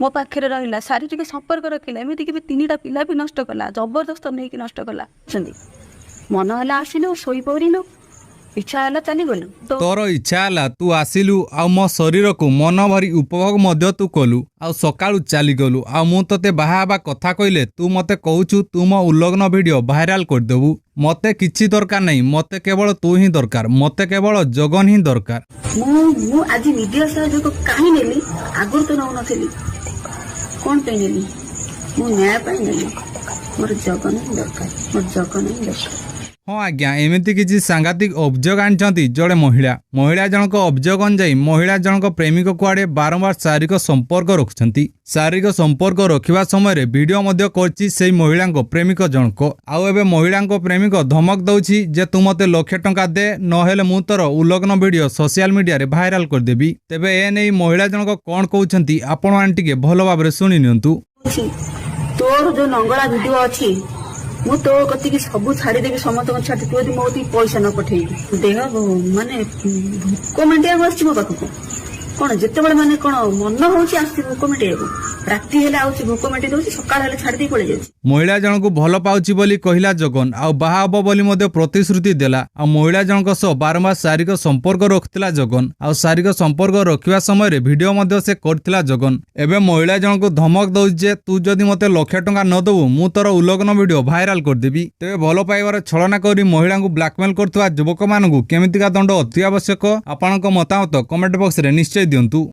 मो पाखे रहा शारीरिक संपर्क रखिला एमती कि 3टा पिला भी नष्ट कला जबरदस्त नहीं कि नष्ट कला मन है आसिलु शोई पड़िलु इच्छा है चली गलु तो तोर इच्छा है तू आसिलु आ मो शरीर को मन भरी उपभोग मध्य तू कलु आ सकाळु चली गलु आ मु तते बाहा कथा कहले तू मते कहूचु तू मो उल्लग्न वीडियो भाइराल कर देबु मते किछि दरकार नहीं मते केवल तू ही दरकार मते केवल जगन ही दरकार मु आज मीडिया सहयोग काहे नेली आगुर तो नौ नथिली कौन पे नेली मु न्याय पे नेली मोर जगन ही दरकार मोर जगन ही दरकार हाँ आज्ञा एमती किसी सांघातिक अभियोग आनी जड़े महिला जनक अभियोग अनुजाई महिला जनक प्रेमिक कुआड़े बारंबार शारीरिक संपर्क रखुंट शारीरिक संपर्क रखा समय वीडियो कर महिला प्रेमिक जनक आउ एबे महिला प्रेमिक धमक दौची जे तू मते लाख टंका दे नहेले मु तोर उल्लग्न वीडियो सोशल मीडिया रे भाइराल करदेवी तेबे ए नहीं महिला जनक कौन कहते आपण मैंने टिके भल भाव शुणी नियंतु तोर जो नंगला वीडियो अच्छी मु तो कति सब छाड़देवी समस्त छाड़ी तू यदि मोदी पैसा न पठेबी देह माने भोक मेटिया आस मो पाखक कौन जिते माने कौन मन हो भोक मेटिया राति हेले आउची भोक मेटी दउची सकाळ हेले छाड़ी पड़े जाय महिला जनक भल पाउची बोली कहिला जगन आ बाहा हबो बोली मध्य प्रतिश्रुति देला आ महिला जनक सह बारंबार शारीरिक संपर्क रखथिला जगन आ शारीरिक संपर्क रखिबा समय रे वीडियो मध्य से करथिला जगन एबे महिला जनक धमक दउची जे तू जदि मते लाख टंका न दबु मु तोर उल्लग्न वीडियो भाइराल कर देबी तेबे भल पाइबार छलना करी महिला को ब्लैकमेल करथुवा युवक मानकु केमितिका दंड अति आवश्यक आपनक मतामत कमेंट बॉक्स रे निश्चय दियंतु।